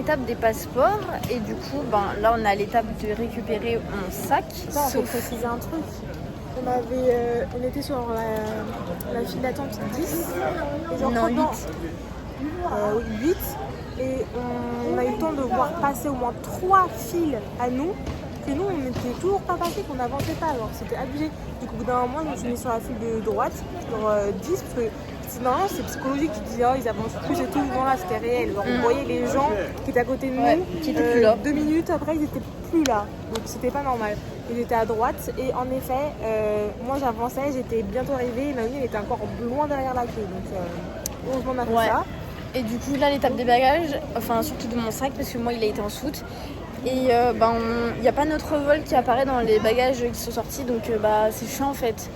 l'étape des passeports et du coup, là on est à l'étape de récupérer mon sac. Attends, faut préciser un truc. On était sur la file d'attente 10. Et genre, non, 8. Oui, 8. Et on a eu le temps de voir passer au moins 3 files à nous. Que nous, on n'était toujours pas passés, qu'on n'avançait pas. Alors c'était abusé. Du coup, au bout d'un moment, je me suis mis sur la file de droite, sur 10, parce que normalement, c'est psychologique. Tu dis, ils avancent plus et tout. Non, là, c'était réel. Alors, on voyait les gens qui étaient à côté de nous, qui étaient plus là. 2 minutes après, ils étaient plus là. Donc, c'était pas normal. Ils étaient à droite. Et en effet, moi, j'avançais, j'étais bientôt arrivée. Et Naomi, elle était encore loin derrière la queue. Donc, heureusement, on a fait ça. Et du coup, là, l'étape des bagages, enfin, surtout de mon sac, parce que moi, il a été en soute. Et il n'y a pas notre vol qui apparaît dans les bagages qui sont sortis, donc c'est chiant en fait.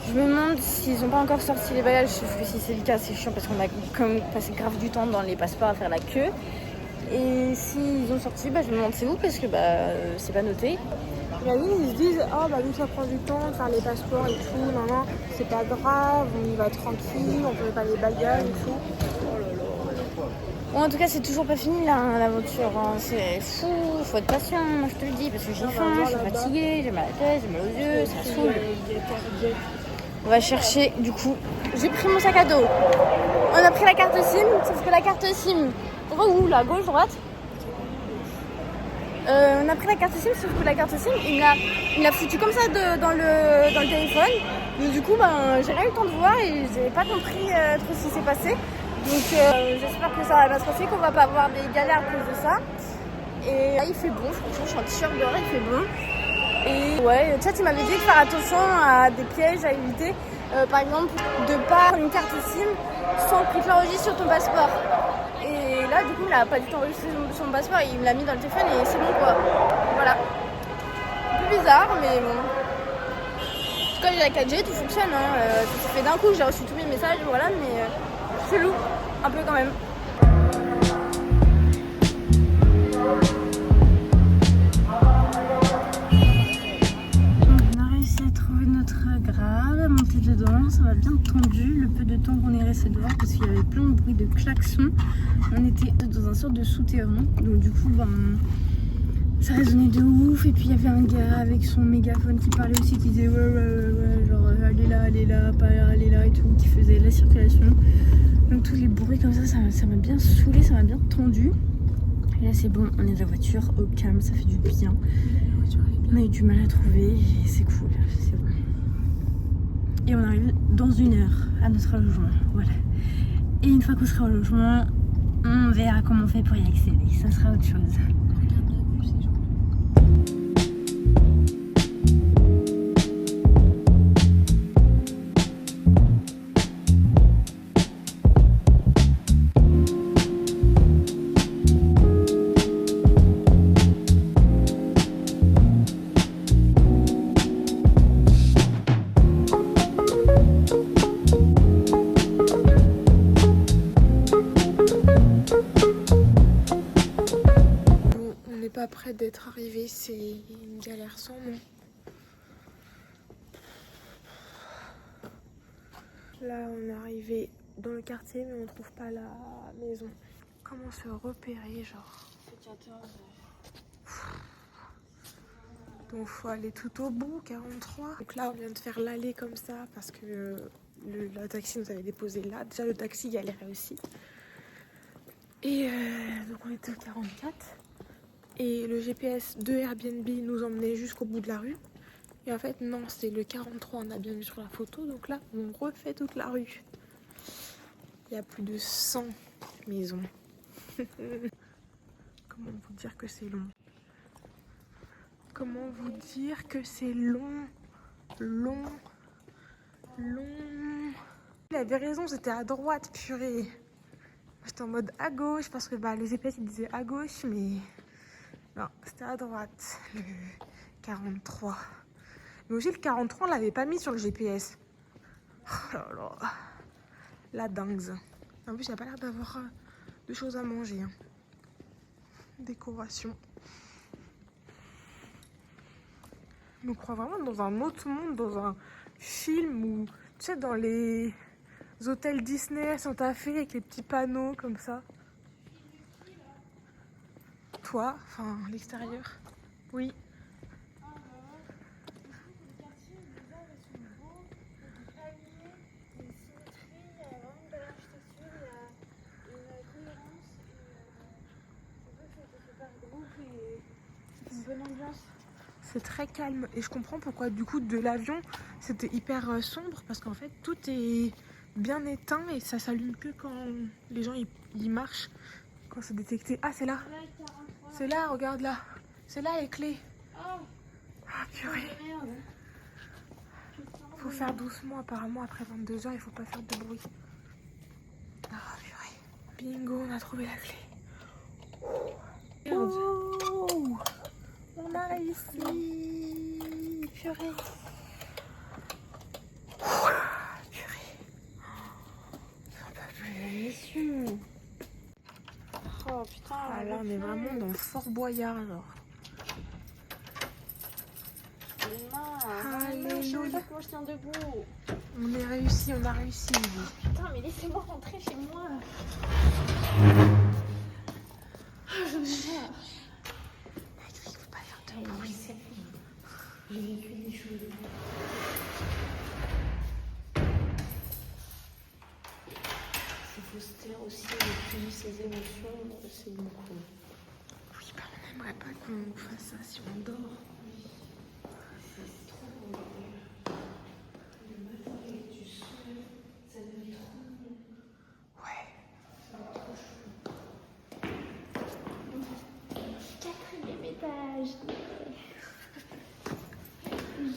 Je me demande s'ils n'ont pas encore sorti les bagages, sauf que si c'est le cas, c'est chiant parce qu'on a quand même passé grave du temps dans les passeports à faire la queue. Et s'ils ont sorti, je me demande c'est où parce que c'est pas noté. Imagine, ils se disent, nous ça prend du temps de faire les passeports et tout, non, c'est pas grave, on y va tranquille, on fait pas les bagages et tout. Bon, en tout cas, c'est toujours pas fini là, l'aventure. C'est fou, faut être patient, moi je te le dis, parce que j'ai faim, je suis fatiguée, j'ai mal à la tête, j'ai mal aux yeux, ça saoule. On va chercher, du coup, j'ai pris mon sac à dos. On a pris la carte SIM, sauf que la carte SIM, on va où là, gauche, droite? On a pris la carte SIM, sauf que la carte SIM, il l'a foutu comme ça dans le téléphone. Donc du coup, j'ai rien eu le temps de voir et j'ai pas compris trop ce qui s'est passé. Donc j'espère que ça va bien se passer, qu'on va pas avoir des galères à cause de ça. Et là il fait bon, franchement je suis en t-shirt dehors, il fait bon. Et ouais, tu m'avais dit de faire attention à des pièges à éviter. Par exemple, de pas prendre une carte SIM sans que tu l'enregistres sur ton passeport. Et là du coup il a pas du tout enregistré sur mon passeport, il me l'a mis dans le téléphone et c'est bon quoi. Voilà. Un peu bizarre mais bon. En tout cas j'ai la 4G, tout fonctionne. Tout se fait d'un coup, j'ai reçu tous mes messages, voilà, mais c'est lourd. Un peu quand même. On a réussi à trouver notre grave, à monter dedans, ça va bien tendu. Le peu de temps qu'on est resté dehors parce qu'il y avait plein de bruit de klaxons. On était dans un sorte de souterrain, donc du coup ça résonnait de ouf. Et puis il y avait un gars avec son mégaphone qui parlait aussi, qui disait ouais, genre allez là, pas là, allez là et tout, qui faisait la circulation. Donc tous les bruits comme ça m'a bien saoulé, ça m'a bien tendu. Et là c'est bon, on est dans la voiture, au calme, ça fait du bien. On a eu du mal à trouver et c'est cool, c'est bon. Et on arrive dans 1 heure à notre logement, voilà. Et une fois qu'on sera au logement, on verra comment on fait pour y accéder, ça sera autre chose. Pas près d'être arrivé, c'est une galère sans nom. Là on est arrivé dans le quartier mais on trouve pas la maison. Comment se repérer genre? Donc faut aller tout au bout, 43. Donc là on vient de faire l'allée comme ça parce que le taxi nous avait déposé là. Déjà le taxi galérait aussi. Et donc on était au 44. Et le GPS de Airbnb nous emmenait jusqu'au bout de la rue. Et en fait, non, c'est le 43, on a bien vu sur la photo. Donc là, on refait toute la rue. Il y a plus de 100 maisons. Comment vous dire que c'est long? Comment vous dire que c'est long? Long. Il avait raison, c'était à droite, purée. J'étais en mode à gauche parce que le GPS il disait à gauche, mais... Non, c'était à droite, le 43. Mais aussi le 43, on l'avait pas mis sur le GPS. Oh là là. La dingue. En plus, il n'y a pas l'air d'avoir de choses à manger. Hein. Décoration. Je me crois vraiment dans un autre monde, dans un film où, tu sais, dans les hôtels Disney à Santa Fe avec les petits panneaux comme ça. toit, enfin l'extérieur. Oui. Une bonne ambiance. C'est très calme et je comprends pourquoi du coup de l'avion c'était hyper sombre parce qu'en fait tout est bien éteint et ça s'allume que quand les gens ils marchent, quand c'est détecté. Ah c'est là, c'est là, regarde là, c'est là les clés. Ah purée. Faut faire doucement apparemment après 22h, il faut pas faire de bruit. Ah purée. Bingo, on a trouvé la clé. Oh, on a réussi. Purée. Purée. J'en peux plus. Mission. Oh putain. Ah là, on est vraiment dans Fort Boyard alors. Alléluia. Je sais pas comment je tiens debout. On est réussi, on a réussi. Putain, mais laissez-moi rentrer chez moi. Je me meurs. Il faut pas faire de bruit. J'ai vécu des choses. Il faut se taire aussi et puis ses émotions, c'est beaucoup. Oui, bah on n'aimerait pas qu'on fasse ça si on dort. C'est trop beau. Le matin avec du soleil, ça devient trop beau. Ouais. Ça va être trop chou. 4e étage.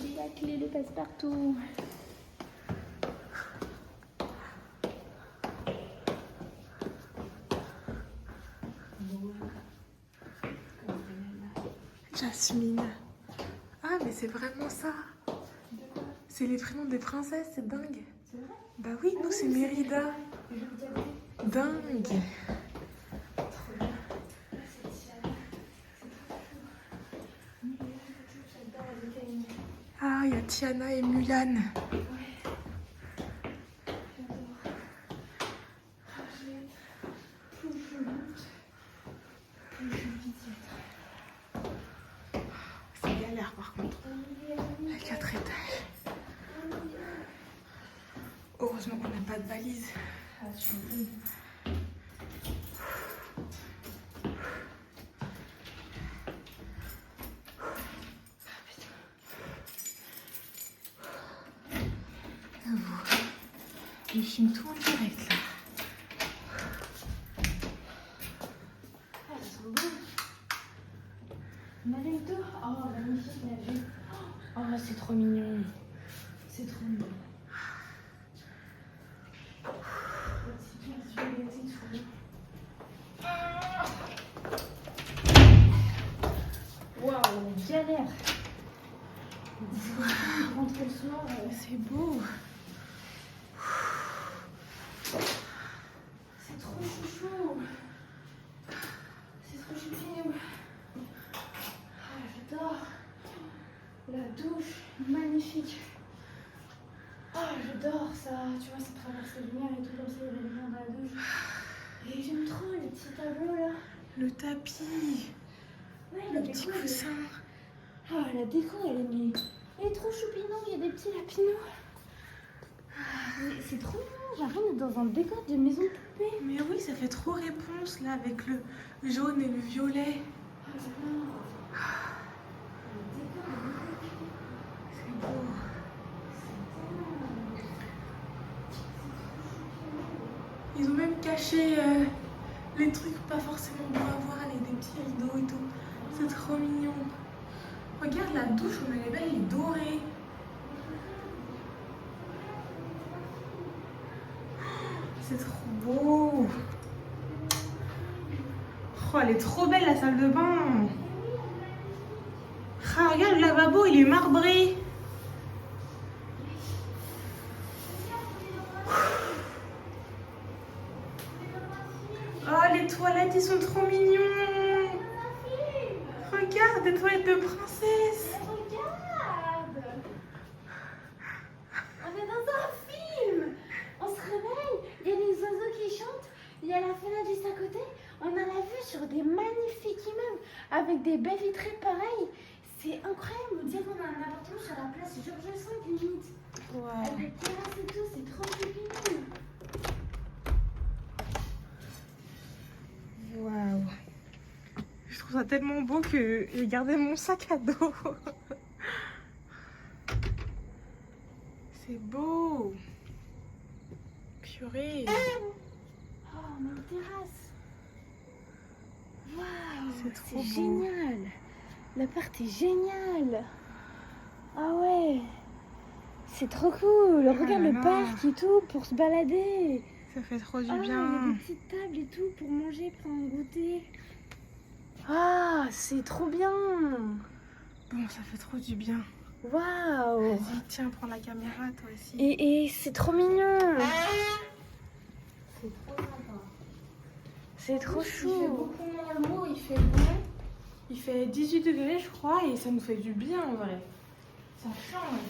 J'ai la clé de passe-partout. Jasmine. Ah, mais c'est vraiment ça. C'est les prénoms des princesses, c'est dingue. C'est vrai? Bah oui, nous c'est Mérida. Dingue. Ah, il y a Tiana et Mulan. C'est galère par contre. Il y a 4 étages. Heureusement qu'on n'a pas de valise. Je filme tout en direct là. Ah, elles sont beaux. On a les deux. Oh, magnifique la vue. Oh, c'est trop mignon. C'est trop mignon. Waouh, galère. Rentrer le soir. C'est beau. C'est trop chouchou. C'est trop chouchou. Ah, j'adore. La douche, magnifique. Ah, j'adore ça. Tu vois, ça traverse la lumière et tout comme ça, il y a la lumière dans la douche. Et j'aime trop les petits tableaux là. Le tapis. Ouais, Le petit coussin. Ah, la déco, elle est trop choupinant. Il y a des petits lapinous. C'est trop mignon. J'ai l'impression d'être dans un décor de maison de poupée. Mais oui, ça fait trop réponse là avec le jaune et le violet. Ah, j'adore. Le décor est C'est beau. Ils ont même caché les trucs pas forcément beaux à voir avec des petits rideaux et tout. C'est trop mignon. Regarde la douche, on elle est belle, elle est dorée. C'est trop beau. Oh, elle est trop belle la salle de bain. Ah, regarde le lavabo, il est marbré. Oh, les toilettes, ils sont trop mignons. Regarde, des toilettes de princesse. Regarde! On est dans un film! On se réveille, il y a les oiseaux qui chantent, il y a la fenêtre juste à côté, on a la vue sur des magnifiques immeubles avec des baies vitrées pareilles. C'est incroyable, on dirait qu'on a un appartement sur la place Georges V limite. Wow. Avec des terrasses et tout, c'est trop choupi. Waouh. Je trouve ça tellement beau que j'ai gardé mon sac à dos. C'est beau. Purée. Oh, on a une terrasse. Waouh, C'est trop beau. génial. L'appart est génial. Ah ouais. C'est trop cool. Regarde là le là. parc et tout pour se balader. Ça fait trop du Ah, il y a bien. des petites tables et tout pour manger, prendre un goûter. Ah, c'est trop bien. Bon, ça fait trop du bien. Waouh. Vas-y, tiens, prends la caméra toi aussi. Et c'est trop mignon. C'est trop sympa. C'est trop Il fait chou. beaucoup moins lourd, il fait bon. Il fait 18 degrés, je crois, et ça nous fait du bien en vrai. Ça change.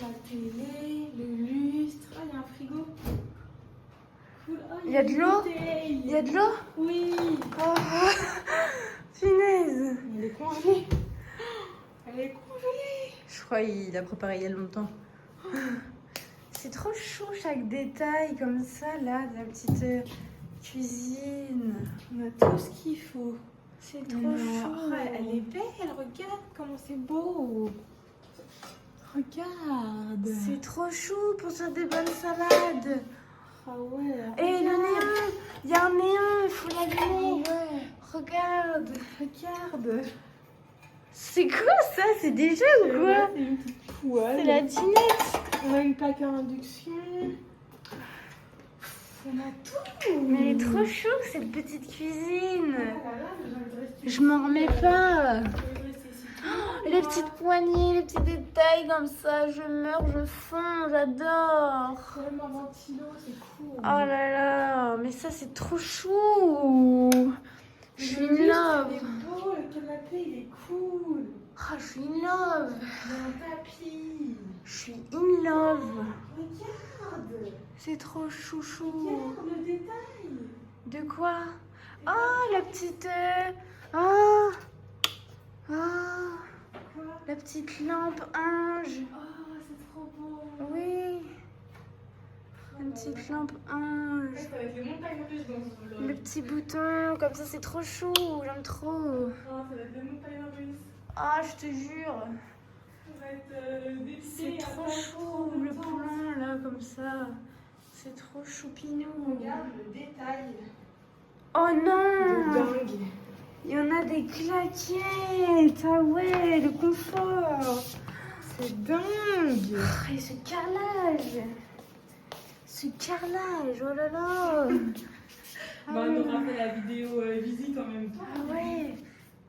La télé, le lustre. Ah, il y a un frigo. Cool. Oh, Il y a de une l'eau bouteille. Il y a de l'eau? Oui. Oh, punaise. Elle est congelée. Elle est congelée. Je crois qu'il a préparé il y a longtemps. C'est trop chou chaque détail comme ça là, de la petite cuisine. On a tout ce qu'il faut. C'est trop Non, chou. elle est belle, regarde comment c'est beau. Regarde. C'est trop chou pour faire des bonnes salades. Ah ouais. Et le néon, il y a un néon, il faut l'allumer. Ouais. Regarde. Regarde. C'est quoi ça? C'est des jeux ou quoi? C'est une petite poêle. C'est la dinette. On a une plaque à induction. On a tout. Mais elle est trop chou cette petite cuisine. Ah là là, j'ai envie de rester Je m'en remets pas. J'ai envie de rester ici. Les petites poignées, les petits détails comme ça, je meurs, je fonds, j'adore. Même un ventilo, c'est cool. Oh là là, mais ça c'est trop chou. Je suis in love. Il est beau, le canapé, il est cool. Ah, je suis in love. Il y a un tapis. Je suis in love. Regarde. C'est trop chouchou. Regarde le détail. De quoi? Oh, la petite... Oh. Oh. Quoi? La petite lampe ange. Oh, c'est trop beau. Oui. Une petite lampe ange. Ouais, ça va être les montagnes russes dans ce vlog. Le petit bouton, comme ça c'est trop chou, j'aime trop. Oh, ça va être les montagnes russes. Ah, je te jure. Ça va être des C'est pieds, trop après, chou, le plan là, comme ça. C'est trop choupinou. Regarde le détail. Oh De non! dingue. Il y en a des claquettes. Ah ouais, le confort. C'est dingue. Ah, et ce carrelage. Ce carrelage, oh là là. Bah, on aura fait la vidéo visite en même temps. Ah ouais.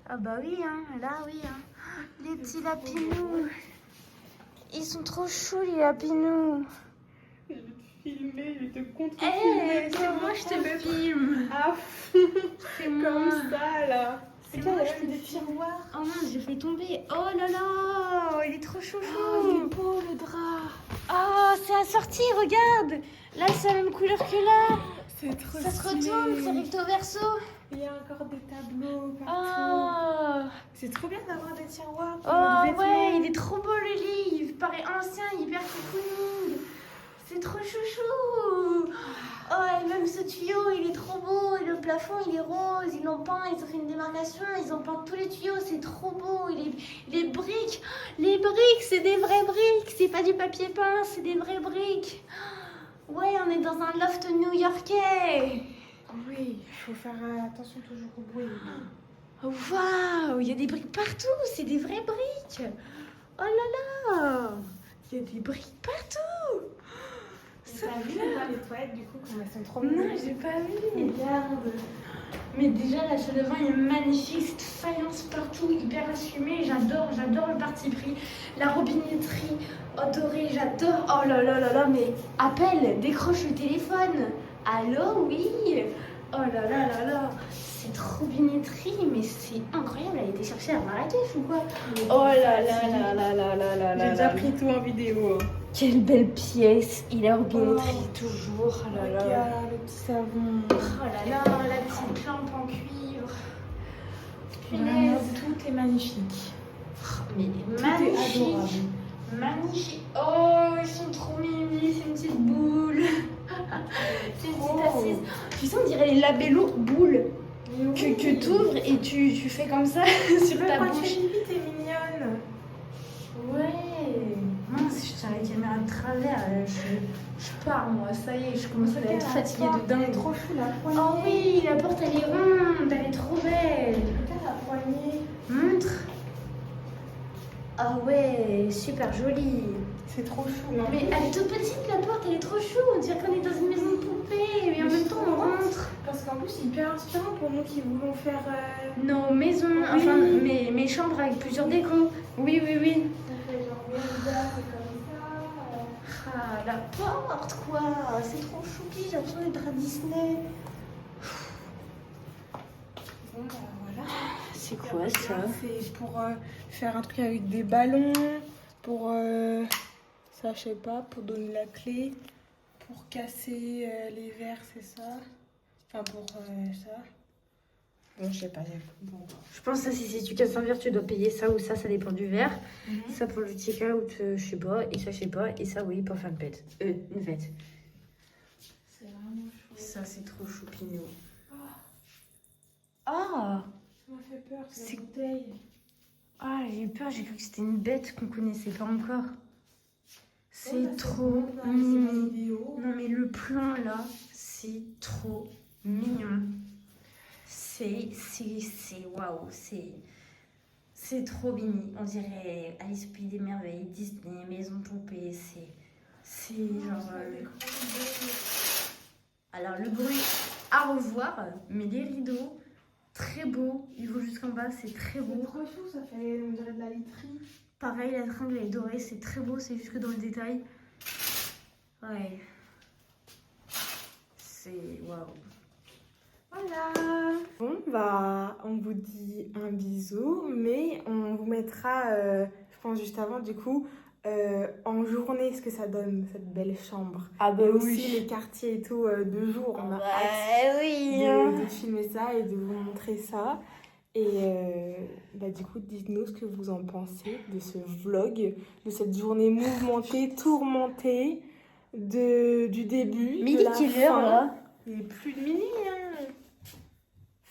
Ah bah oui, hein, là oui. Hein. Les petits lapinous. Ils sont trop choux les lapinous. Je vais te filmer, je vais te Eh, contre-filmer. c'est moi, je te filme. À fond. C'est moi. Comme ça, là. C'est Regarde, moi, il y a je même te des filme. tiroirs. Oh non, j'ai fait tomber. Oh là là, il est trop chouchou. Oh, il est beau, le drap. Oh, c'est assorti, regarde. Là, c'est la même couleur que là. C'est trop Ça se stylé. retourne, c'est recto verso. Il y a encore des tableaux partout. Oh, C'est trop bien d'avoir des tiroirs pour oh nos vêtements. ouais, il est trop beau le livre. Il paraît ancien, hyper cocooning. C'est trop chouchou. Oh, et même ce tuyau, il est trop beau. Et le plafond, il est rose. Ils l'ont peint, ils ont fait une démarcation. Ils ont peint tous les tuyaux. C'est trop beau. Les briques, les briques, c'est des vraies briques. C'est pas du papier peint, c'est des vraies briques. Ouais, on est dans un loft new-yorkais. Oui, il faut faire attention toujours au bruit. Oh, waouh, il y a des briques partout. C'est des vraies briques. Oh là là, il y a des briques partout. T'as vu les toilettes du coup comme elles sont trop Non, belles. j'ai pas vu. Regarde. Mais déjà, la salle de bain est magnifique, cette faïence partout, hyper assumée. J'adore le parti pris. La robinetterie dorée, j'adore. Oh là là là là, mais appelle, décroche le téléphone. Allô, oui. Oh là là là là, cette robinetterie, mais c'est incroyable. Elle a été cherchée à Marrakech ou quoi? Oh là là là là là là là là. J'ai déjà pris tout en vidéo. Quelle belle pièce. Il est orgueillerie toujours. Oh là là. Regarde le petit savon. Oh là là, la petite lampe en cuivre. Vraiment, tout est magnifique. Mais Tout magnifique. est adorable. Magnifique. Oh, ils sont trop mimi. C'est une petite boule. C'est une petite assise. Tu sais, on dirait les labellos boules que tu ouvres et tu fais comme ça sur ta Quand tu bouche. fais pipi, t'es mignonne. Ouais. Mince, je tiens la caméra de travers. Je pars, moi. Ça y est, je commence à être fatiguée de dingue. Trop chou la poignée. Oh oui, la porte, elle est ronde. Elle est trop belle. Regarde la poignée. Montre. Ah ouais, super jolie. C'est trop chou. Non, Mais elle est toute petite, la porte, elle est trop chou. On dirait qu'on est dans une maison de poupée. Mais en même temps, on rentre. Parce qu'en plus, c'est hyper inspirant pour nous qui voulons faire. Nos maisons, Oui. enfin mes chambres avec plusieurs décos. Oui, oui, oui. On fait genre Zelda, c'est comme ça. Ah, la porte, quoi. C'est trop choupi, j'ai l'impression d'être à Disney. Bon, bah voilà. C'est quoi ça? C'est pour faire un truc avec des ballons, pour ça, je sais pas, pour donner la clé, pour casser les verres, c'est ça. Enfin, pour ça. Bon, je sais pas. Bon. Je pense que si tu casses un verre, tu dois payer ça ou ça dépend du verre. Ça pour le check-out, je sais pas, et ça je sais pas, et ça oui pour faire une fête. Une fête. C'est vraiment chou. Ça c'est trop choupinou. Ah! Ça m'a fait peur, c'est C'est- une bouteille. Ah, j'ai eu peur, j'ai cru que c'était une bête qu'on connaissait pas encore. C'est Ouais, bah, trop bon, on a laissé la mignon. vidéo. Non mais le plan là, c'est trop mignon. C'est waouh, c'est trop mignon. On dirait Alice au pays des merveilles, Disney, Maison Poupée, c'est genre. Alors le bruit à revoir, mais les rideaux très beaux, ils vont jusqu'en bas, c'est très C'est beau. trop chou, ça fait, on dirait de la literie. Pareil, la tringle elle est dorée, c'est très beau, c'est juste que dans le détail. Ouais. C'est waouh. Voilà. Bon, bah, on vous dit un bisou, mais on vous mettra, je pense juste avant, du coup, en journée ce que ça donne, cette belle chambre. Ah Et aussi les quartiers et tout, de jour. On a hâte oui. de filmer ça et de vous montrer ça. Et bah, du coup, dites-nous ce que vous en pensez de ce vlog, de cette journée mouvementée, tourmentée, du début, Midi de la qui est l'heure fin. là? Il est plus de minuit, hein.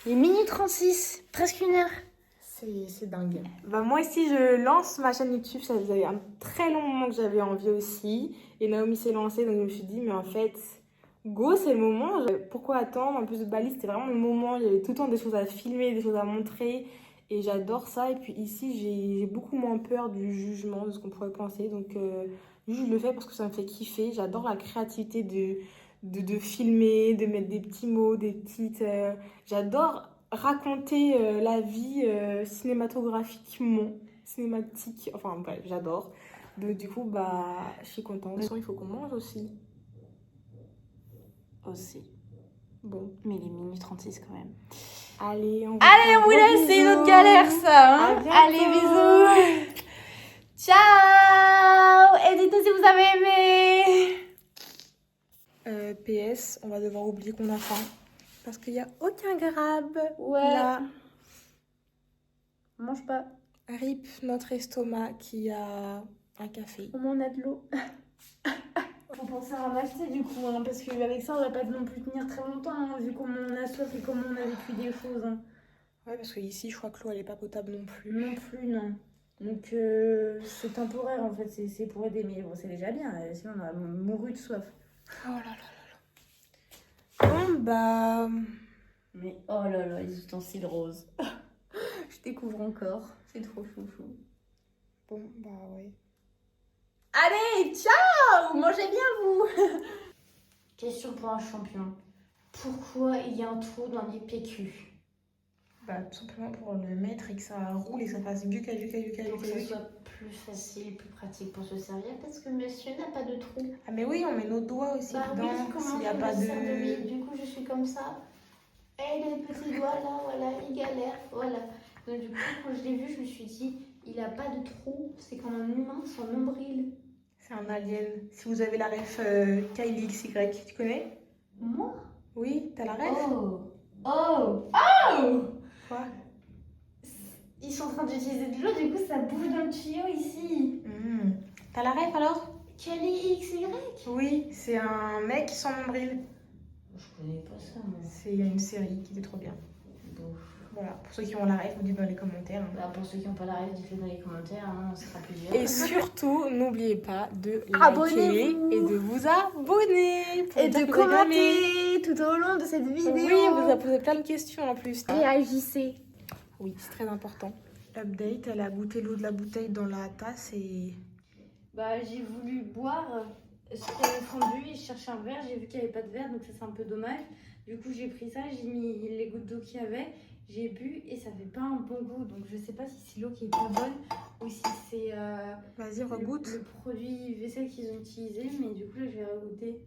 Il est minuit 36, presque une heure. C'est dingue. Bah, moi aussi, je lance ma chaîne YouTube. Ça faisait un très long moment que j'avais envie aussi. Et Naomi s'est lancée, donc je me suis dit, mais en fait, go, c'est le moment. Pourquoi attendre? En plus de Bali, c'était vraiment le moment. J'avais tout le temps des choses à filmer, des choses à montrer. Et j'adore ça. Et puis ici, j'ai beaucoup moins peur du jugement, de ce qu'on pourrait penser. Donc, juste, je le fais parce que ça me fait kiffer. J'adore la créativité de filmer, de mettre des petits mots, des petites... J'adore raconter la vie cinématographiquement, cinématique, enfin bref, j'adore. Donc du coup, bah, je suis contente. Il faut qu'on mange aussi. Aussi. Bon, Mais il est minuit 36 quand même. allez, on vous laisse, c'est une autre galère ça. À Hein. bientôt. Allez, bisous. Ciao. Et dites-nous si vous avez aimé. PS, on va devoir oublier qu'on a faim. Parce qu'il n'y a aucun grabe. Ouais. Là, Mange pas. rip notre estomac qui a un café. Au moins on a de l'eau. Faut penser à ramasser du coup, hein, parce qu'avec ça on va pas non plus tenir très longtemps, hein, vu comment on a soif et comment on a vécu des choses. Hein. Ouais, parce que ici, je crois que l'eau, elle est pas potable non plus. Non plus, non. Donc c'est temporaire en fait, c'est pour aider, mais bon, c'est déjà bien, sinon on a mouru de soif. Oh là là là là. Bon, bah... Mais oh là là, les ustensiles roses. Je découvre encore, c'est trop chouchou. Bon, bah ouais. Allez, ciao. Mangez bien vous. Question pour un champion. Pourquoi il y a un trou dans les PQ? Bah, tout simplement pour le mettre et que ça roule et que ça fasse guca. Pour que ce soit plus facile, plus pratique pour se servir, parce que monsieur n'a pas de trou. Ah, mais oui, on met nos doigts aussi Bah oui, dedans. comment S'il n'y a je pas me sers de. lui? Du coup, je suis comme ça. Et les petits doigts là, voilà, il galère, voilà. Donc du coup, quand je l'ai vu, je me suis dit, il a pas de trou, c'est comme un humain sans nombril. C'est un alien. Si vous avez la ref Kylie XY, tu connais? Moi? Oui, t'as la ref? Oh! Oh! Oh! Quoi? Ils sont en train d'utiliser de l'eau, du coup ça bouge dans le tuyau ici. T'as la ref alors? Kylie XY? Oui, c'est un mec sans nombril. Je connais pas ça, moi. C'est une série qui était trop bien. Bon. Voilà, pour ceux qui ont la ref, vous dites dans les commentaires. Hein. Bah, pour ceux qui n'ont pas la rêve, dites-le dans les commentaires, hein, on sera plusieurs. Et surtout, n'oubliez pas de liker Abonnez-vous. et de vous abonner. Pour Et dire de que vous avez aimé. commenter tout au long de cette vidéo. Oui, on vous a posé plein de questions en plus. Réagissez. Oui, c'est très important. Update, elle a goûté l'eau de la bouteille dans la tasse et... Bah, j'ai voulu boire, c'était fondu, je cherchais un verre, j'ai vu qu'il n'y avait pas de verre, donc ça c'est un peu dommage. Du coup, j'ai pris ça, j'ai mis les gouttes d'eau qu'il y avait, j'ai bu et ça fait pas un bon goût. Donc je sais pas si c'est l'eau qui est pas bonne ou si c'est Vas-y, regoute. le produit vaisselle qu'ils ont utilisé, mais du coup là je vais regoûter.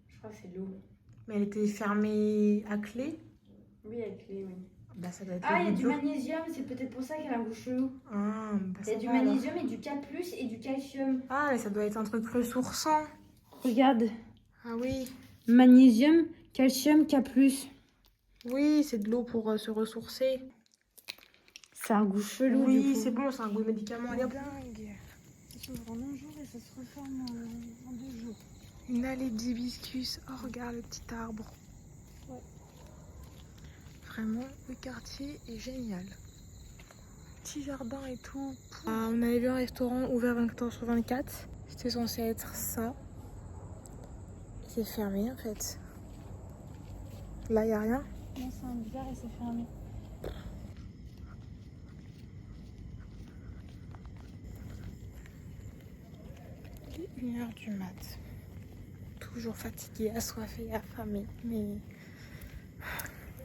Je crois que c'est l'eau. Mais elle était fermée à clé. Oui, avec les... Oui. Bah, ça doit être Ah, le il y a goût du de l'eau. magnésium, c'est peut-être pour ça qu'elle a un goût chelou. Ah, bah, Il y a ça du va, alors. magnésium et du K+, et du calcium. Ah, mais ça doit être un truc ressourçant. Regarde. Ah oui. Magnésium, calcium, K+. Oui, c'est de l'eau pour se ressourcer. C'est un goût chelou. Oui, c'est bon, c'est un goût de médicament. Allez, hop. dingue. Ça s'ouvre en un jour et ça se referme en 2 jours. Une allée d'hibiscus. Oh, regarde le petit arbre. Ouais. Vraiment, le quartier est génial. Petit jardin et tout. On avait vu un restaurant ouvert 24h/24. C'était censé être ça. C'est fermé en fait. Là, il n'y a rien. Non, c'est un bizarre et c'est fermé. Il est 1h du mat. Toujours fatiguée, assoiffée, affamée. Mais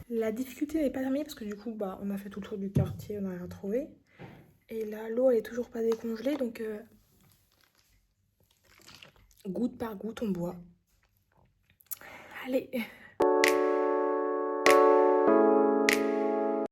la difficulté n'est pas terminée parce que du coup, bah, on a fait tout le tour du quartier, on n'a rien trouvé. Et là, l'eau, elle est toujours pas décongelée. Donc, goutte par goutte, on boit. Allez.